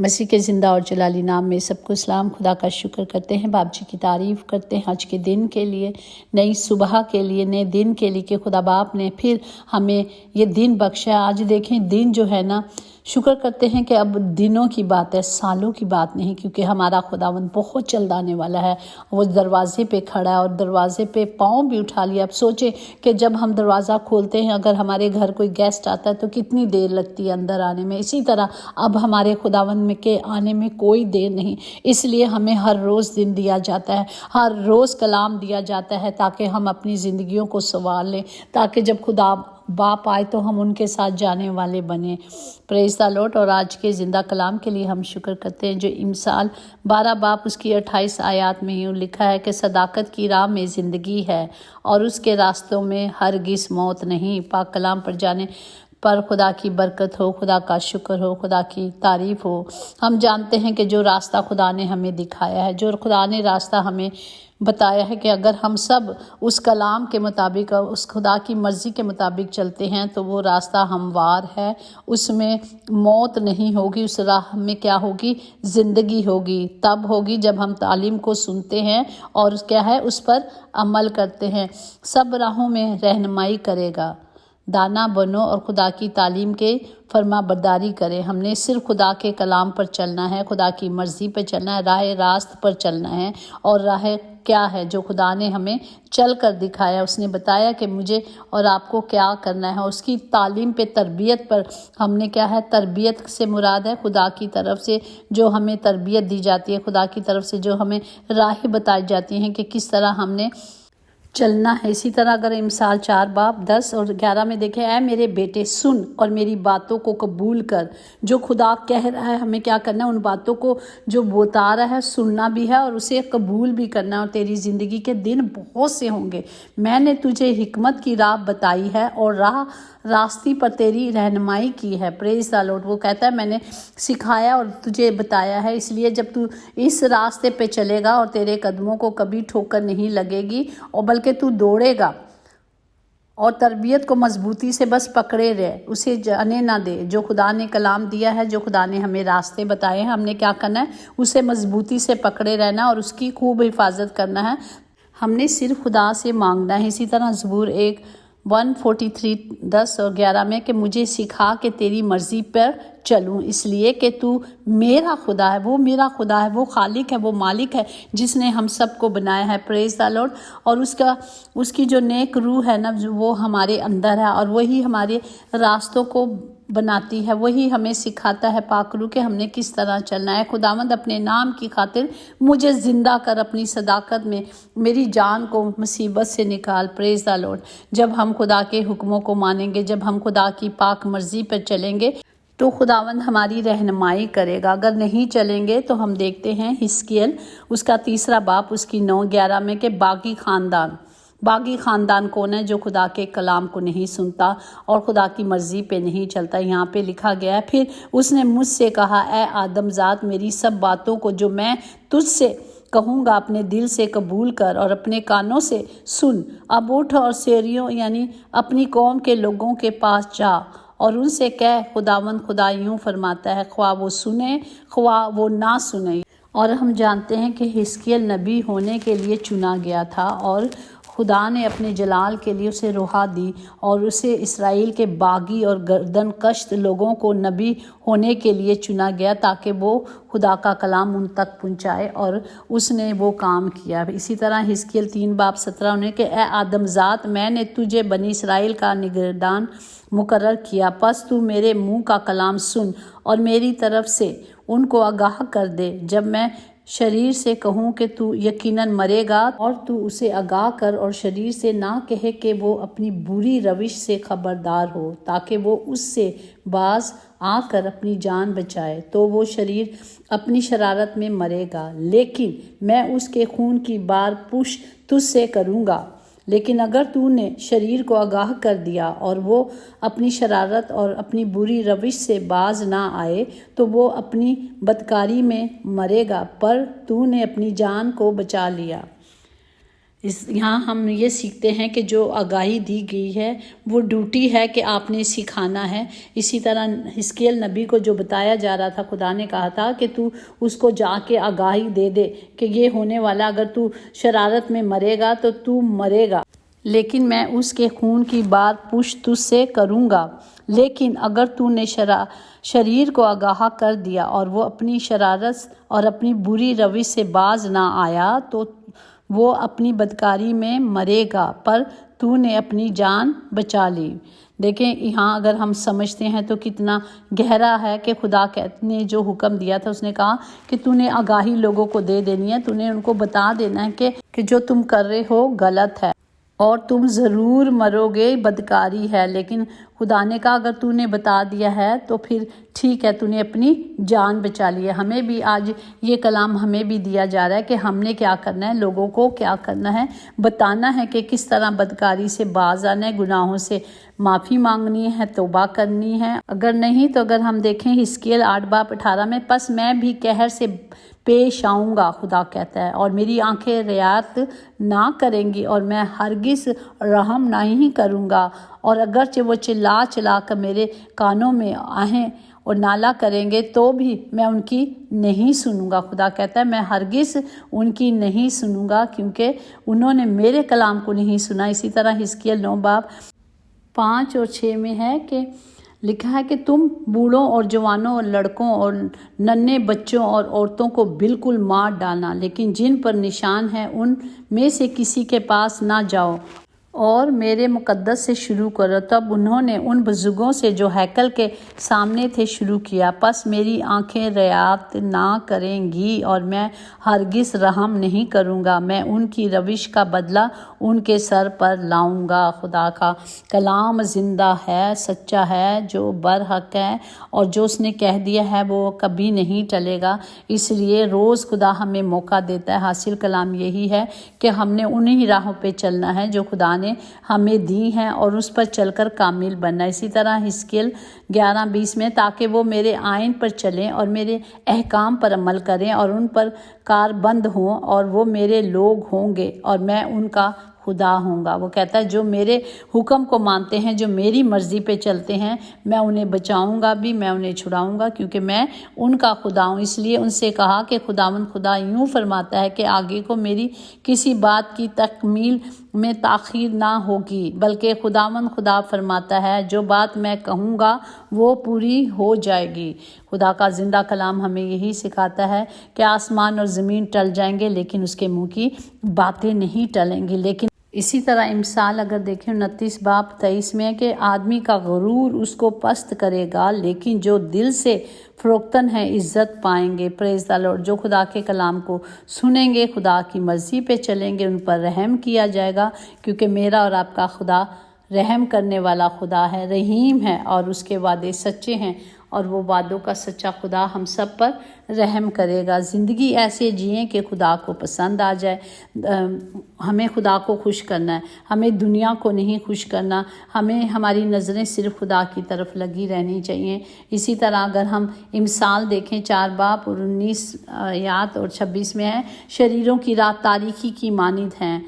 مسیح کے زندہ اور جلالی نام میں سب کو سلام۔ خدا کا شکر کرتے ہیں، باپ جی کی تعریف کرتے ہیں آج کے دن کے لیے، نئی صبح کے لیے، نئے دن کے لیے کہ خدا باپ نے پھر ہمیں یہ دن بخشا۔ آج دیکھیں دن جو ہے نا، شکر کرتے ہیں کہ اب دنوں کی بات ہے، سالوں کی بات نہیں، کیونکہ ہمارا خداوند بہت جلد آنے والا ہے۔ وہ دروازے پہ کھڑا ہے اور دروازے پہ پاؤں بھی اٹھا لیا۔ اب سوچیں کہ جب ہم دروازہ کھولتے ہیں، اگر ہمارے گھر کوئی گیسٹ آتا ہے تو کتنی دیر لگتی ہے اندر آنے میں، اسی طرح اب ہمارے خداوند میں کے آنے میں کوئی دیر نہیں۔ اس لیے ہمیں ہر روز دن دیا جاتا ہے، ہر روز کلام دیا جاتا ہے تاکہ ہم اپنی زندگیوں کو سنوار لیں، تاکہ جب خدا باپ آئے تو ہم ان کے ساتھ جانے والے بنیں۔ پریز دی لارڈ۔ اور آج کے زندہ کلام کے لیے ہم شکر کرتے ہیں جو امثال 12 باب اس کی 28 آیات میں یوں لکھا ہے کہ صداقت کی راہ میں زندگی ہے اور اس کے راستوں میں ہرگز موت نہیں۔ پاک کلام پر جانے پر خدا کی برکت ہو، خدا کا شکر ہو، خدا کی تعریف ہو۔ ہم جانتے ہیں کہ جو راستہ خدا نے ہمیں دکھایا ہے، جو خدا نے راستہ ہمیں بتایا ہے، کہ اگر ہم سب اس کلام کے مطابق، اس خدا کی مرضی کے مطابق چلتے ہیں تو وہ راستہ ہموار ہے، اس میں موت نہیں ہوگی، اس راہ میں کیا ہوگی؟ زندگی ہوگی۔ تب ہوگی جب ہم تعلیم کو سنتے ہیں اور کیا ہے، اس پر عمل کرتے ہیں۔ سب راہوں میں رہنمائی کرے گا۔ دانا بنو اور خدا کی تعلیم کے فرما برداری کرے۔ ہم نے صرف خدا کے کلام پر چلنا ہے، خدا کی مرضی پہ چلنا ہے، راہ راست پر چلنا ہے۔ اور راہ کیا ہے جو خدا نے ہمیں چل کر دکھایا، اس نے بتایا کہ مجھے اور آپ کو کیا کرنا ہے۔ اس کی تعلیم پہ، تربیت پر ہم نے کیا ہے، تربیت سے مراد ہے خدا کی طرف سے جو ہمیں تربیت دی جاتی ہے، خدا کی طرف سے جو ہمیں راہیں بتائی جاتی ہیں کہ کس طرح ہم نے چلنا ہے۔ اسی طرح اگر امثال 4 باب 10 اور 11 میں دیکھیں، اے میرے بیٹے سن اور میری باتوں کو قبول کر۔ جو خدا کہہ رہا ہے ہمیں کیا کرنا ہے، ان باتوں کو جو بتا رہا ہے سننا بھی ہے اور اسے قبول بھی کرنا ہے، اور تیری زندگی کے دن بہت سے ہوں گے۔ میں نے تجھے حکمت کی راہ بتائی ہے اور راستی پر تیری رہنمائی کی ہے۔ پریز دی لارڈ۔ وہ کہتا ہے میں نے سکھایا اور تجھے بتایا ہے، اس لیے جب تو اس راستے پہ چلے گا اور تیرے قدموں کو کبھی ٹھوکر نہیں لگے گی، اور بلکہ تو دوڑے گا اور تربیت کو مضبوطی سے بس پکڑے رہے، اسے جانے نہ دے۔ جو خدا نے کلام دیا ہے، جو خدا نے ہمیں راستے بتائے ہیں، ہم نے کیا کرنا ہے، اسے مضبوطی سے پکڑے رہنا اور اس کی خوب حفاظت کرنا ہے۔ ہم نے صرف خدا سے مانگنا ہے۔ اسی طرح زبور 143 10 اور 11 میں کہ مجھے سکھا کہ تیری مرضی پر چلوں، اس لیے کہ تو میرا خدا ہے۔ وہ میرا خدا ہے، وہ خالق ہے، وہ مالک ہے جس نے ہم سب کو بنایا ہے۔ پریز دی لارڈ۔ اور اس کی جو نیک روح ہے نا، وہ ہمارے اندر ہے اور وہی ہمارے راستوں کو بناتی ہے، وہی ہمیں سکھاتا ہے پاک روح کہ ہم نے کس طرح چلنا ہے۔ خداوند اپنے نام کی خاطر مجھے زندہ کر، اپنی صداقت میں میری جان کو مصیبت سے نکال۔ پریز دی لارڈ۔ جب ہم خدا کے حکموں کو مانیں گے، جب ہم خدا کی پاک مرضی پر چلیں گے تو خداوند ہماری رہنمائی کرے گا۔ اگر نہیں چلیں گے تو ہم دیکھتے ہیں حزقیل اس کا 3 باب اس کی 9-11 میں کہ باغی خاندان کون ہے جو خدا کے کلام کو نہیں سنتا اور خدا کی مرضی پہ نہیں چلتا۔ یہاں پہ لکھا گیا ہے، پھر اس نے مجھ سے کہا، اے آدم ذات، میری سب باتوں کو جو میں تجھ سے کہوں گا اپنے دل سے قبول کر اور اپنے کانوں سے سن۔ اب اٹھ اور سیریوں یعنی اپنی قوم کے لوگوں کے پاس جا اور ان سے کہہ، خداوند خدا یوں فرماتا ہے، خواہ وہ سنیں خواہ وہ نہ سنیں۔ اور ہم جانتے ہیں کہ حزقیل نبی ہونے کے لیے چنا گیا تھا اور خدا نے اپنے جلال کے لیے اسے روحا دی اور اسے اسرائیل کے باغی اور گردن کشت لوگوں کو نبی ہونے کے لیے چنا گیا تاکہ وہ خدا کا کلام ان تک پہنچائے، اور اس نے وہ کام کیا۔ اسی طرح حزقیل 3 باب 17 نے کہ اے آدم ذات، میں نے تجھے بنی اسرائیل کا نگہبان مقرر کیا، پس تو میرے منہ کا کلام سن اور میری طرف سے ان کو آگاہ کر دے۔ جب میں شریر سے کہوں کہ تو یقیناً مرے گا، اور تو اسے آگاہ کر اور شریر سے نہ کہے کہ وہ اپنی بری روش سے خبردار ہو تاکہ وہ اس سے باز آ کر اپنی جان بچائے، تو وہ شریر اپنی شرارت میں مرے گا، لیکن میں اس کے خون کی بار پوش تجھ سے کروں گا۔ لیکن اگر تو نے شریر کو آگاہ کر دیا اور وہ اپنی شرارت اور اپنی بری روش سے باز نہ آئے تو وہ اپنی بدکاری میں مرے گا، پر تو نے اپنی جان کو بچا لیا۔ یہاں ہم یہ سیکھتے ہیں کہ جو آگاہی دی گئی ہے وہ ڈیوٹی ہے کہ آپ نے سکھانا ہے۔ اسی طرح حزقیل نبی کو جو بتایا جا رہا تھا، خدا نے کہا تھا کہ تو اس کو جا کے آگاہی دے دے کہ یہ ہونے والا، اگر تو شرارت میں مرے گا تو تو مرے گا، لیکن میں اس کے خون کی بار پوچھ تجھ سے کروں گا۔ لیکن اگر تو نے شریر کو آگاہ کر دیا اور وہ اپنی شرارت اور اپنی بری روش سے باز نہ آیا تو وہ اپنی بدکاری میں مرے گا، پر تو نے اپنی جان بچا لی۔ دیکھیں یہاں اگر ہم سمجھتے ہیں تو کتنا گہرا ہے کہ خدا نے جو حکم دیا تھا، اس نے کہا کہ تو نے آگاہی لوگوں کو دے دینی ہے، تو نے ان کو بتا دینا ہے کہ جو تم کر رہے ہو غلط ہے اور تم ضرور مرو گے، بدکاری ہے۔ لیکن خدا نے کہا اگر تو نے بتا دیا ہے تو پھر ٹھیک ہے، تو نے اپنی جان بچا لی ہے۔ ہمیں بھی آج یہ کلام ہمیں بھی دیا جا رہا ہے کہ ہم نے کیا کرنا ہے، لوگوں کو کیا کرنا ہے، بتانا ہے کہ کس طرح بدکاری سے باز آنا ہے، گناہوں سے معافی مانگنی ہے، توبہ کرنی ہے۔ اگر نہیں تو اگر ہم دیکھیں حزقیل 8:18 میں، پس میں بھی قہر سے پیش آؤں گا، خدا کہتا ہے، اور میری آنکھیں رعایت نہ کریں گی اور میں ہرگز رحم نہیں کروں گا، اور اگرچہ وہ چلا چلا کر میرے کانوں میں آہیں اور نالا کریں گے تو بھی میں ان کی نہیں سنوں گا۔ خدا کہتا ہے میں ہرگز ان کی نہیں سنوں گا، کیونکہ انہوں نے میرے کلام کو نہیں سنا۔ اسی طرح حزقیل 9:5 اور 6 میں ہے کہ لکھا ہے کہ تم بوڑھوں اور جوانوں اور لڑکوں اور ننھے بچوں اور عورتوں کو بالکل مار ڈالنا، لیکن جن پر نشان ہے ان میں سے کسی کے پاس نہ جاؤ اور میرے مقدس سے شروع کرو۔ تب انہوں نے ان بزرگوں سے جو ہیکل کے سامنے تھے شروع کیا، پس میری آنکھیں رعایت نہ کریں گی اور میں ہرگز رحم نہیں کروں گا، میں ان کی روش کا بدلہ ان کے سر پر لاؤں گا۔ خدا کا کلام زندہ ہے، سچا ہے، جو برحق ہے، اور جو اس نے کہہ دیا ہے وہ کبھی نہیں ٹلے گا۔ اس لیے روز خدا ہمیں موقع دیتا ہے۔ حاصل کلام یہی ہے کہ ہم نے انہی راہوں پہ چلنا ہے جو خدا نے ہمیں دی ہیں اور اس پر چل کر کامل بننا۔ اسی طرح حزقیل 11:20 میں، تاکہ وہ میرے آئین پر چلیں اور میرے احکام پر عمل کریں اور ان پر کاربند ہوں، اور وہ میرے لوگ ہوں گے اور میں ان کا خدا ہوں گا۔ وہ کہتا ہے جو میرے حکم کو مانتے ہیں، جو میری مرضی پہ چلتے ہیں، میں انہیں بچاؤں گا بھی، میں انہیں چھڑاؤں گا، کیونکہ میں ان کا خدا ہوں۔ اس لیے ان سے کہا کہ خداوند خدا یوں فرماتا ہے کہ آگے کو میری کسی بات کی تکمیل میں تاخیر نہ ہوگی، بلکہ خداوند خدا فرماتا ہے جو بات میں کہوں گا وہ پوری ہو جائے گی۔ خدا کا زندہ کلام ہمیں یہی سکھاتا ہے کہ آسمان اور زمین ٹل جائیں گے لیکن اس کے منہ کی باتیں نہیں ٹلیں گی۔ لیکن اسی طرح امثال اگر دیکھیں 29:23 میں ہے کہ آدمی کا غرور اس کو پست کرے گا، لیکن جو دل سے فروختن ہے عزت پائیں گے۔ پریز دی لارڈ۔ جو خدا کے کلام کو سنیں گے، خدا کی مرضی پہ چلیں گے، ان پر رحم کیا جائے گا، کیونکہ میرا اور آپ کا خدا رحم کرنے والا خدا ہے، رحیم ہے، اور اس کے وعدے سچے ہیں، اور وہ وعدوں کا سچا خدا ہم سب پر رحم کرے گا۔ زندگی ایسے جئیں کہ خدا کو پسند آ جائے۔ ہمیں خدا کو خوش کرنا ہے، ہمیں دنیا کو نہیں خوش کرنا، ہمیں ہماری نظریں صرف خدا کی طرف لگی رہنی چاہیے۔ اسی طرح اگر ہم امثال دیکھیں 4:19 اور 26 میں ہے، شریروں کی راہ تاریکی کی مانند ہیں،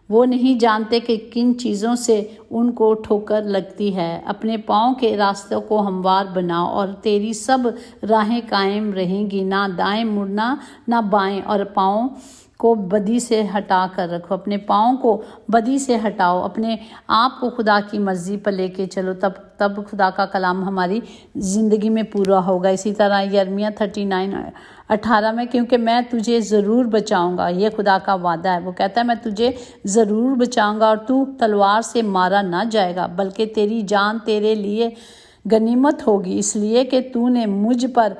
وہ نہیں جانتے کہ کن چیزوں سے ان کو ٹھوکر لگتی ہے۔ اپنے پاؤں کے راستوں کو ہموار بناؤ اور تیری سب راہیں قائم رہیں گی، نہ دائیں مڑنا نہ بائیں، اور پاؤں کو بدی سے ہٹا کر رکھو۔ اپنے پاؤں کو بدی سے ہٹاؤ، اپنے آپ کو خدا کی مرضی پر لے کے چلو، تب خدا کا کلام ہماری زندگی میں پورا ہوگا۔ اسی طرح یرمیہ 39:18 میں، کیونکہ میں تجھے ضرور بچاؤں گا، یہ خدا کا وعدہ ہے۔ وہ کہتا ہے میں تجھے ضرور بچاؤں گا اور تو تلوار سے مارا نہ جائے گا، بلکہ تیری جان تیرے لیے غنیمت ہوگی، اس لیے کہ تو نے مجھ پر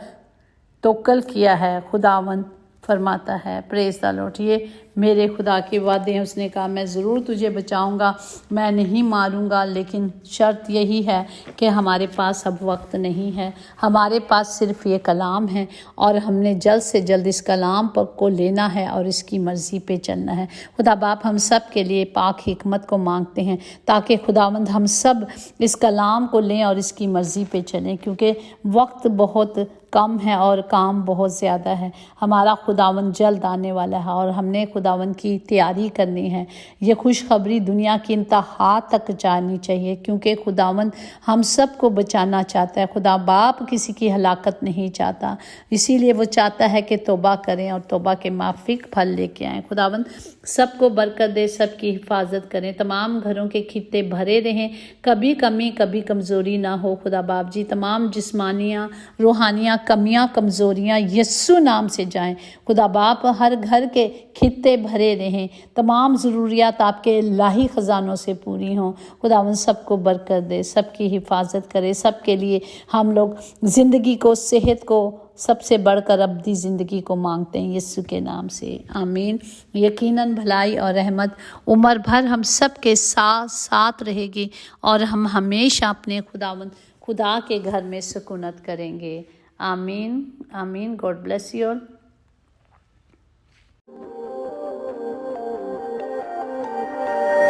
توکل کیا ہے، خداوند فرماتا ہے۔ پریز دی لارڈ۔ یہ میرے خدا کے وعدے ہیں۔ اس نے کہا میں ضرور تجھے بچاؤں گا، میں نہیں ماروں گا، لیکن شرط یہی ہے کہ ہمارے پاس اب وقت نہیں ہے، ہمارے پاس صرف یہ کلام ہے، اور ہم نے جلد سے جلد اس کلام کو لینا ہے اور اس کی مرضی پہ چلنا ہے۔ خدا باپ ہم سب کے لیے پاک حکمت کو مانگتے ہیں، تاکہ خداوند ہم سب اس کلام کو لیں اور اس کی مرضی پہ چلیں، کیونکہ وقت بہت کم ہے اور کام بہت زیادہ ہے۔ ہمارا خداوند جلد آنے والا ہے اور ہم نے خداوند کی تیاری کرنی ہے۔ یہ خوشخبری دنیا کی انتہا تک جانی چاہیے، کیونکہ خداوند ہم سب کو بچانا چاہتا ہے۔ خدا باپ کسی کی ہلاکت نہیں چاہتا، اسی لیے وہ چاہتا ہے کہ توبہ کریں اور توبہ کے موافق پھل لے کے آئیں۔ خداوند سب کو برکت دے، سب کی حفاظت کریں، تمام گھروں کے خطے بھرے رہیں، کبھی کمی کبھی کمزوری نہ ہو۔ خدا باپ جی تمام جسمانیاں روحانیاں کمیاں کمزوریاں یسوع نام سے جائیں۔ خدا باپ ہر گھر کے خطے بھرے رہیں، تمام ضروریات آپ کے الہی خزانوں سے پوری ہوں۔ خداوند سب کو برکت دے، سب کی حفاظت کرے۔ سب کے لیے ہم لوگ زندگی کو، صحت کو، سب سے بڑھ کر ابدی زندگی کو مانگتے ہیں یسوع کے نام سے، آمین۔ یقیناً بھلائی اور رحمت عمر بھر ہم سب کے ساتھ رہے گی اور ہم ہمیشہ اپنے خدا کے گھر میں سکونت کریں گے، آمین آمین۔ God bless you all.